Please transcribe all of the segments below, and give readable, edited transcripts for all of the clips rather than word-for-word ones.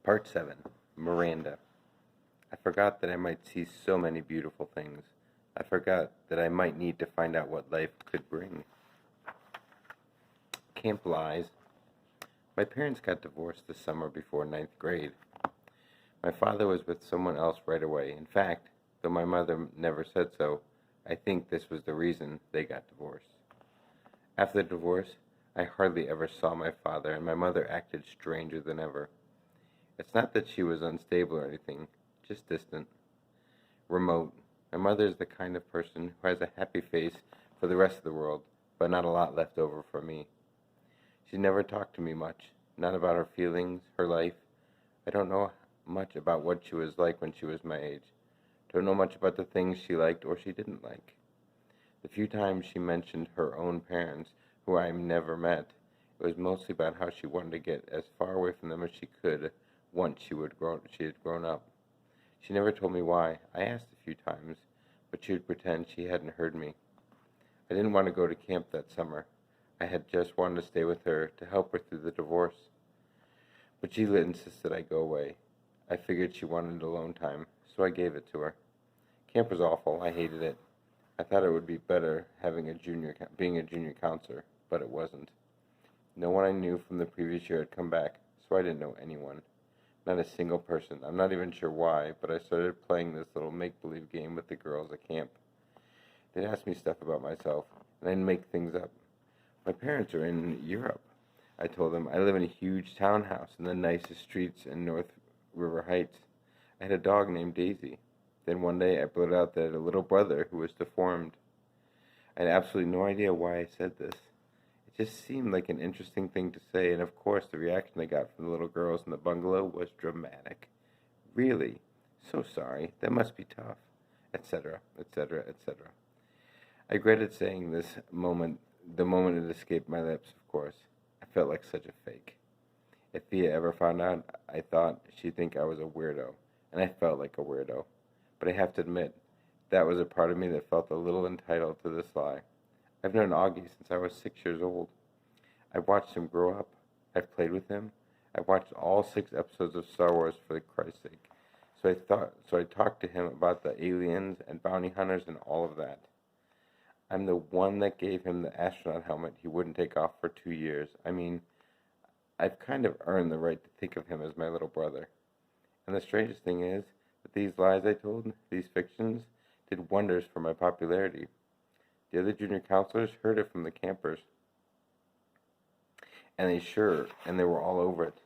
Part 7. Miranda. I forgot that I might see so many beautiful things. I forgot that I might need to find out what life could bring. Camp Lies. My parents got divorced the summer before ninth grade. My father was with someone else right away. In fact, though my mother never said so, I think this was the reason they got divorced. After the divorce, I hardly ever saw my father, and my mother acted stranger than ever. It's not that she was unstable or anything, just distant, remote. My mother is the kind of person who has a happy face for the rest of the world, but not a lot left over for me. She never talked to me much, not about her feelings, her life. I don't know much about what she was like when she was my age. Don't know much about the things she liked or she didn't like. The few times she mentioned her own parents, who I never met, it was mostly about how she wanted to get as far away from them as she could once she had grown up. She never told me why. I asked a few times, but she would pretend she hadn't heard me. I didn't want to go to camp that summer. I had just wanted to stay with her to help her through the divorce. But she insisted I go away. I figured she wanted alone time, so I gave it to her. Camp was awful. I hated it. I thought it would be better being a junior counselor, but it wasn't. No one I knew from the previous year had come back, so I didn't know anyone. Not a single person. I'm not even sure why, but I started playing this little make-believe game with the girls at camp. They'd ask me stuff about myself, and I'd make things up. My parents are in Europe. I told them I live in a huge townhouse in the nicest streets in North River Heights. I had a dog named Daisy. Then one day I blurted out that I had a little brother who was deformed. I had absolutely no idea why I said this. It just seemed like an interesting thing to say, and of course the reaction I got from the little girls in the bungalow was dramatic. Really? So sorry. That must be tough. Etc., etc., etc. I regretted saying this the moment it escaped my lips, of course. I felt like such a fake. If Via ever found out, I thought she'd think I was a weirdo, and I felt like a weirdo. But I have to admit, that was a part of me that felt a little entitled to this lie. I've known Augie since I was 6 years old. I've watched him grow up. I've played with him. I've watched all 6 episodes of Star Wars for Christ's sake. So I talked to him about the aliens and bounty hunters and all of that. I'm the one that gave him the astronaut helmet he wouldn't take off for 2 years. I mean, I've kind of earned the right to think of him as my little brother. And the strangest thing is that these lies I told, these fictions, did wonders for my popularity. The other junior counselors heard it from the campers, and they were all over it.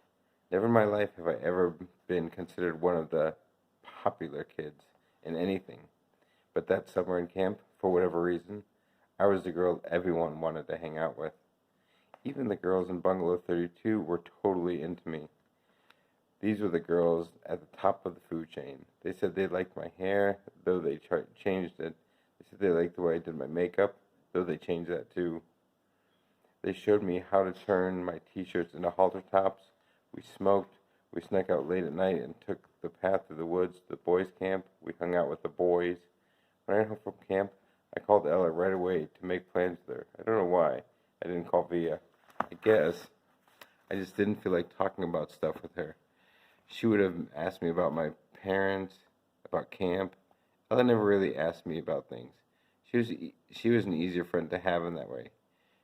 Never in my life have I ever been considered one of the popular kids in anything. But that summer in camp, for whatever reason, I was the girl everyone wanted to hang out with. Even the girls in Bungalow 32 were totally into me. These were the girls at the top of the food chain. They said they liked my hair, though they changed it. They said they liked the way I did my makeup, though they changed that too. They showed me how to turn my t-shirts into halter tops. We smoked. We snuck out late at night and took the path through the woods to the boys' camp. We hung out with the boys. When I got home from camp, I called Ella right away to make plans with her. I don't know why I didn't call Via. I guess I just didn't feel like talking about stuff with her. She would have asked me about my parents, about camp. Ella never really asked me about things. She was an easier friend to have in that way.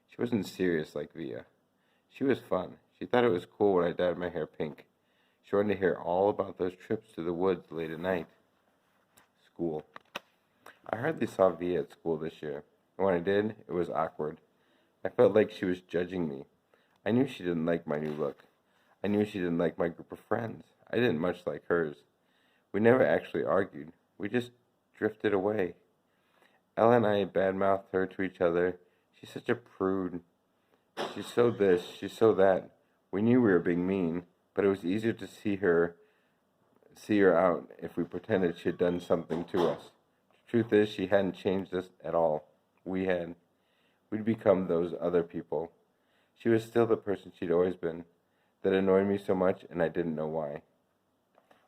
She wasn't serious like Via. She was fun. She thought it was cool when I dyed my hair pink. She wanted to hear all about those trips to the woods late at night. School. I hardly saw Via at school this year, and when I did, it was awkward. I felt like she was judging me. I knew she didn't like my new look. I knew she didn't like my group of friends. I didn't much like hers. We never actually argued. We just drifted away. Ella and I badmouthed her to each other. She's such a prude. She's so this, she's so that. We knew we were being mean, but it was easier to see her out if we pretended she had done something to us. The truth is, she hadn't changed us at all. We had. We'd become those other people. She was still the person she'd always been. That annoyed me so much, and I didn't know why.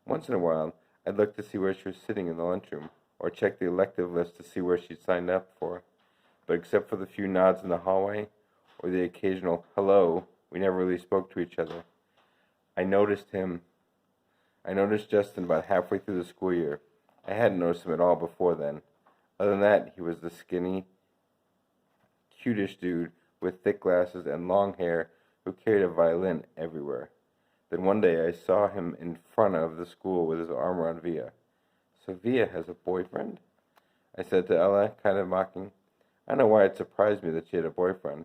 Once in a while, I'd look to see where she was sitting in the lunchroom, or check the elective list to see where she'd signed up for. But except for the few nods in the hallway, or the occasional hello, we never really spoke to each other. I noticed him. I noticed Justin about halfway through the school year. I hadn't noticed him at all before then. Other than that, he was the skinny, cutish dude with thick glasses and long hair who carried a violin everywhere. Then one day I saw him in front of the school with his arm around Via. So Via has a boyfriend? I said to Ella, kind of mocking. I don't know why it surprised me that she had a boyfriend.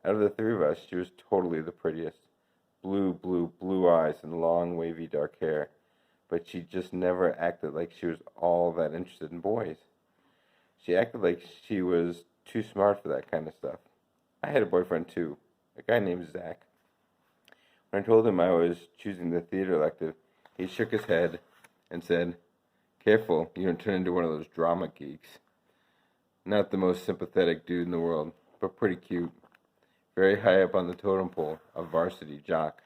Out of the three of us, she was totally the prettiest. Blue eyes and long, wavy dark hair. But she just never acted like she was all that interested in boys. She acted like she was too smart for that kind of stuff. I had a boyfriend too, a guy named Zach. When I told him I was choosing the theater elective, he shook his head and said, "Careful, you don't turn into one of those drama geeks." Not the most sympathetic dude in the world, but pretty cute. Very high up on the totem pole, a varsity jock.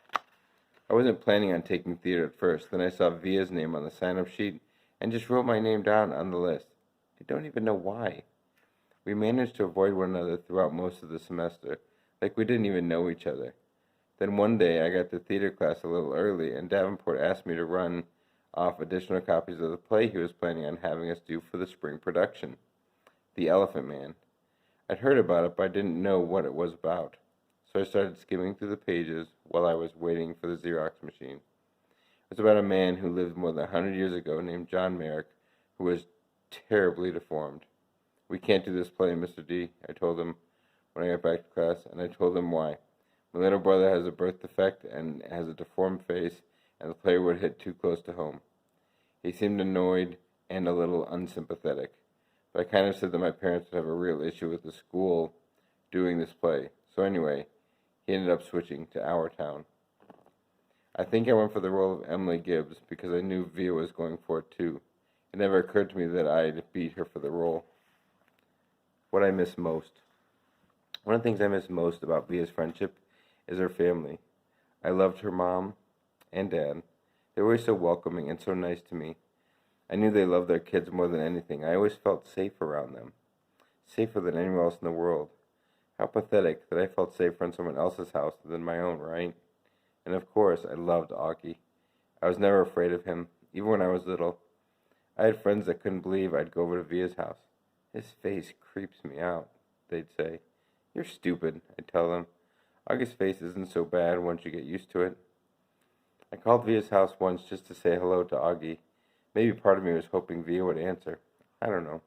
I wasn't planning on taking theater at first. Then I saw Via's name on the sign-up sheet and just wrote my name down on the list. I don't even know why. We managed to avoid one another throughout most of the semester, like we didn't even know each other. Then one day I got to theater class a little early, and Davenport asked me to run off additional copies of the play he was planning on having us do for the spring production, The Elephant Man. I'd heard about it, but I didn't know what it was about. So I started skimming through the pages while I was waiting for the Xerox machine. It was about a man who lived more than 100 years ago named John Merrick, who was terribly deformed. "We can't do this play, Mr. D," I told him when I got back to class, and I told him why. My little brother has a birth defect and has a deformed face, and the play would hit too close to home. He seemed annoyed and a little unsympathetic, but I kind of said that my parents would have a real issue with the school doing this play. So anyway, he ended up switching to our town. I think I went for the role of Emily Gibbs because I knew Via was going for it too. It never occurred to me that I'd beat her for the role. What I miss most. One of the things I miss most about Via's friendship is her family. I loved her mom and dad. They were always so welcoming and so nice to me. I knew they loved their kids more than anything. I always felt safe around them. Safer than anyone else in the world. How pathetic that I felt safer in someone else's house than my own, right? And of course, I loved Augie. I was never afraid of him, even when I was little. I had friends that couldn't believe I'd go over to Via's house. "His face creeps me out," they'd say. "You're stupid," I'd tell them. "Augie's face isn't so bad once you get used to it." I called Via's house once just to say hello to Augie. Maybe part of me was hoping Via would answer. I don't know.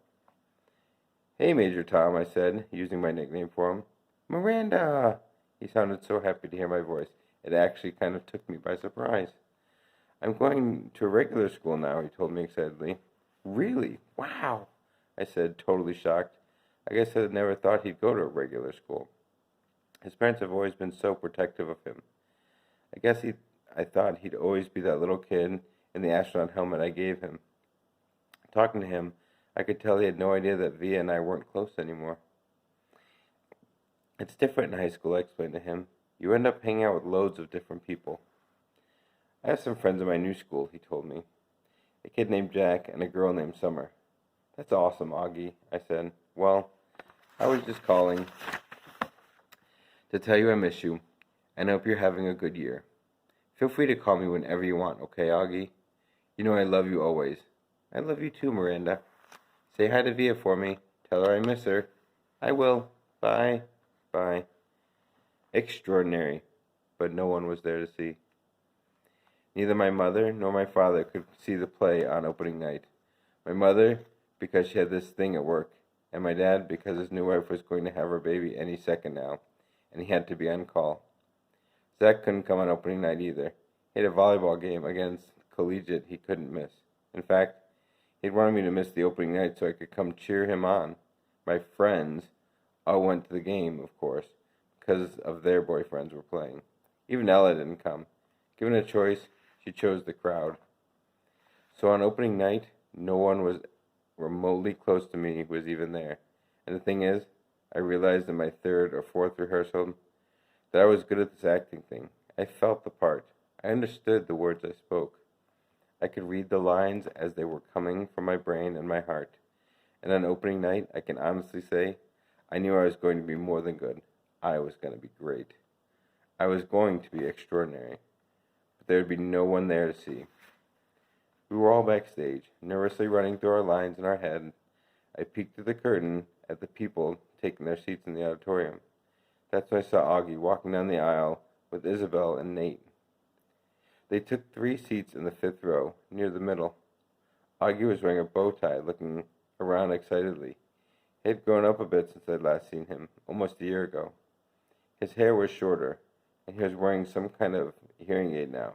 "Hey, Major Tom," I said, using my nickname for him. "Miranda!" He sounded so happy to hear my voice. It actually kind of took me by surprise. "I'm going to a regular school now," he told me excitedly. "Really? Wow!" I said, totally shocked. I guess I had never thought he'd go to a regular school. His parents have always been so protective of him. I thought he'd always be that little kid in the astronaut helmet I gave him. Talking to him, I could tell he had no idea that Via and I weren't close anymore. "It's different in high school," I explained to him. "You end up hanging out with loads of different people." "I have some friends in my new school," he told me. "A kid named Jack and a girl named Summer." "That's awesome, Augie," I said. "Well, I was just calling to tell you I miss you, and I hope you're having a good year. Feel free to call me whenever you want, okay, Augie? You know I love you always." "I love you too, Miranda. Say hi to Via for me. Tell her I miss her." "I will. Bye." Bye. Extraordinary, but no one was there to see. Neither my mother nor my father could see the play on opening night. My mother, because she had this thing at work, and my dad, because his new wife was going to have her baby any second now, and he had to be on call. Zach couldn't come on opening night either. He had a volleyball game against Collegiate he couldn't miss. In fact, he'd wanted me to miss the opening night so I could come cheer him on. My friends all went to the game, of course, because of their boyfriends were playing. Even Ella didn't come. Given a choice, she chose the crowd. So on opening night, no one was remotely close to me was even there. And the thing is, I realized in my third or fourth rehearsal that I was good at this acting thing. I felt the part. I understood the words I spoke. I could read the lines as they were coming from my brain and my heart. And on opening night, I can honestly say, I knew I was going to be more than good. I was going to be great. I was going to be extraordinary. But there would be no one there to see. We were all backstage, nervously running through our lines in our head. I peeked through the curtain at the people taking their seats in the auditorium. That's when I saw Augie walking down the aisle with Isabel and Nate. They took 3 seats in the 5th row, near the middle. Augie was wearing a bow tie, looking around excitedly. He had grown up a bit since I'd last seen him, almost a year ago. His hair was shorter, and he was wearing some kind of hearing aid now.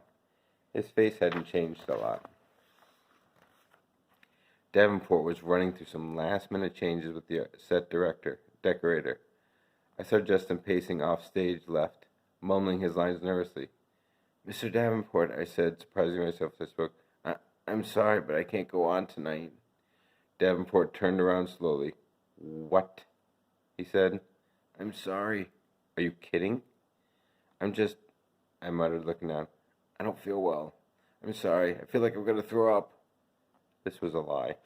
His face hadn't changed a lot. Davenport was running through some last-minute changes with the set decorator. I saw Justin pacing off stage left, mumbling his lines nervously. "Mr. Davenport," I said, surprising myself as I spoke, I'm sorry, but I can't go on tonight." Davenport turned around slowly. "What?" he said. "I'm sorry." "Are you kidding?" I muttered, looking down. "I don't feel well. I'm sorry. I feel like I'm going to throw up." This was a lie.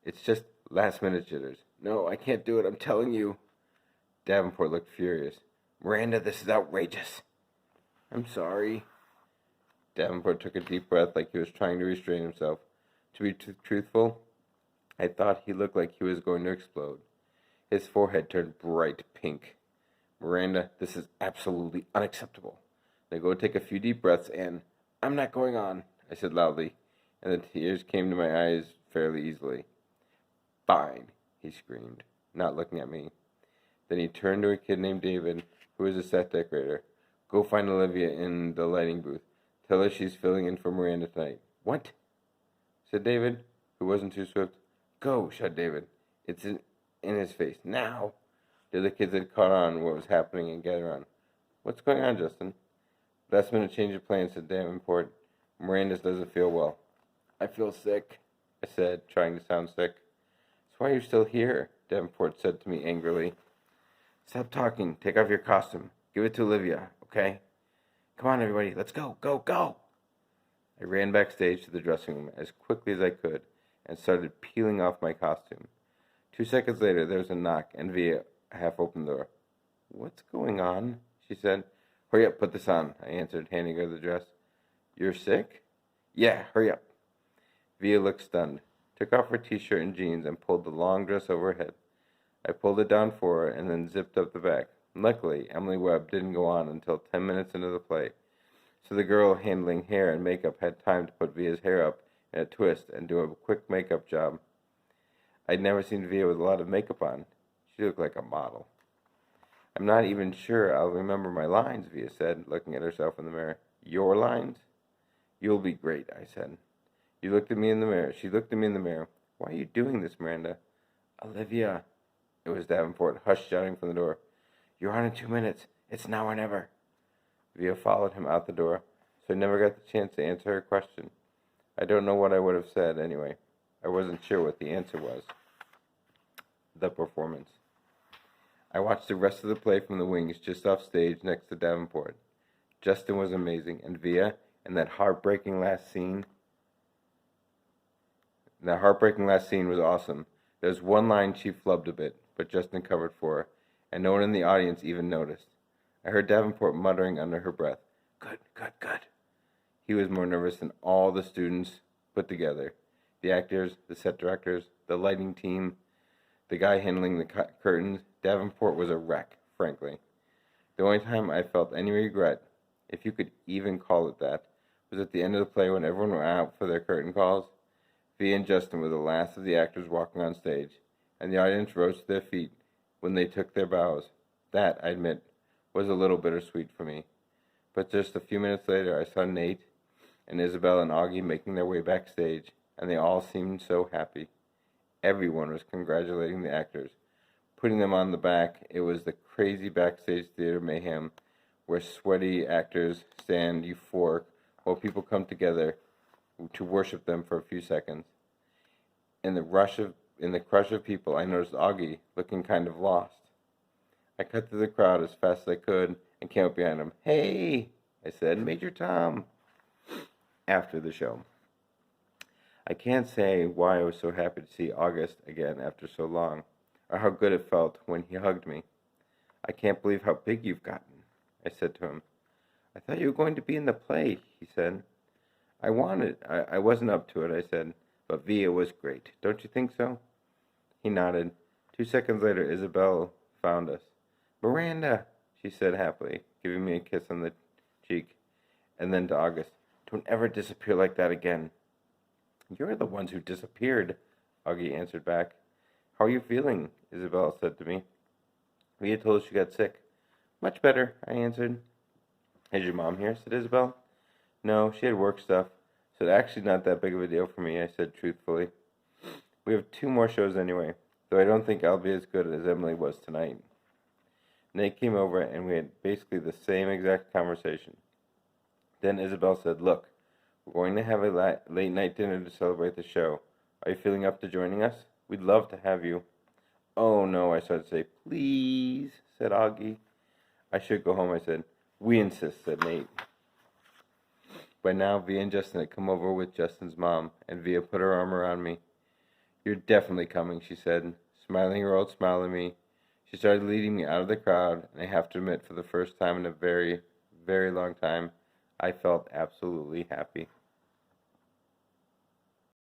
"It's just last-minute jitters." "No, I can't do it. I'm telling you." Davenport looked furious. "Miranda, this is outrageous." "I'm sorry." Davenport took a deep breath like he was trying to restrain himself. To be truthful, I thought he looked like he was going to explode. His forehead turned bright pink. "Miranda, this is absolutely unacceptable. Now go take a few deep breaths and—" "I'm not going on," I said loudly, and the tears came to my eyes fairly easily. "Fine," he screamed, not looking at me. Then he turned to a kid named David, who was a set decorator. "Go find Olivia in the lighting booth. Tell her she's filling in for Miranda tonight." "What?" said David, who wasn't too swift. "Go," shouted David. "It's in his face. Now!" The other kids had caught on what was happening and gathered around. "What's going on, Justin?" "Last minute change of plans," said Davenport. "Miranda doesn't feel well." "I feel sick," I said, trying to sound sick. "So why are you still here?" Davenport said to me angrily. "Stop talking. Take off your costume. Give it to Olivia, okay? Come on, everybody. Let's go, go, go!" I ran backstage to the dressing room as quickly as I could and started peeling off my costume. 2 seconds later, there was a knock, and Via half opened the door. "What's going on?" she said. "Hurry up, put this on," I answered, handing her the dress. "You're sick?" "Yeah, hurry up." Via looked stunned, took off her t-shirt and jeans, and pulled the long dress over her head. I pulled it down for her and then zipped up the back. Luckily, Emily Webb didn't go on until 10 minutes into the play, so the girl handling hair and makeup had time to put Via's hair up in a twist and do a quick makeup job. I'd never seen Via with a lot of makeup on. She looked like a model. "I'm not even sure I'll remember my lines," Via said, looking at herself in the mirror. "Your lines?" "You'll be great," I said. She looked at me in the mirror. "Why are you doing this, Miranda?" "Olivia." It was Davenport, hush shouting from the door. "You're on in 2 minutes. It's now or never." Via followed him out the door, so I never got the chance to answer her question. I don't know what I would have said anyway. I wasn't sure what the answer was. The performance. I watched the rest of the play from the wings just off stage next to Davenport. Justin was amazing, and Via, and that heartbreaking last scene was awesome. There was one line she flubbed a bit, but Justin covered for her, and no one in the audience even noticed. I heard Davenport muttering under her breath, "Good, good, good." He was more nervous than all the students put together. The actors, the set directors, the lighting team, the guy handling the curtains. Davenport was a wreck, frankly. The only time I felt any regret, if you could even call it that, was at the end of the play when everyone went out for their curtain calls. Via and Justin were the last of the actors walking on stage, and the audience rose to their feet when they took their bows. That, I admit, was a little bittersweet for me. But just a few minutes later, I saw Nate and Isabel and Augie making their way backstage, and they all seemed so happy. Everyone was congratulating the actors, putting them on the back. It was the crazy backstage theater mayhem where sweaty actors stand euphoric while people come together to worship them for a few seconds. In the crush of people, I noticed Augie looking kind of lost. I cut through the crowd as fast as I could and came up behind him. "Hey," I said, "Major Tom," after the show. I can't say why I was so happy to see August again after so long, or how good it felt when he hugged me. "I can't believe how big you've gotten," I said to him. "I thought you were going to be in the play," he said. I wasn't up to it, I said, but Via was great. Don't you think so? He nodded. 2 seconds later, Isabel found us. Miranda, she said happily, giving me a kiss on the cheek, and then to August, don't ever disappear like that again. You're the ones who disappeared, Augie answered back. How are you feeling? Isabel said to me. Via told us she got sick. Much better, I answered. Is your mom here? Said Isabel. No, she had work stuff, so it's actually not that big of a deal for me, I said truthfully. We have 2 more shows anyway, though I don't think I'll be as good as Emily was tonight. Nate came over, and we had basically the same exact conversation. Then Isabel said, Look, we're going to have a late night dinner to celebrate the show. Are you feeling up to joining us? We'd love to have you. Oh, no, I started to say. Please, said Augie. I should go home, I said. We insist, said Nate. By now, Via and Justin had come over with Justin's mom, and Via put her arm around me. You're definitely coming, she said, smiling her old smile at me. She started leading me out of the crowd, and I have to admit, for the first time in a very, very long time, I felt absolutely happy.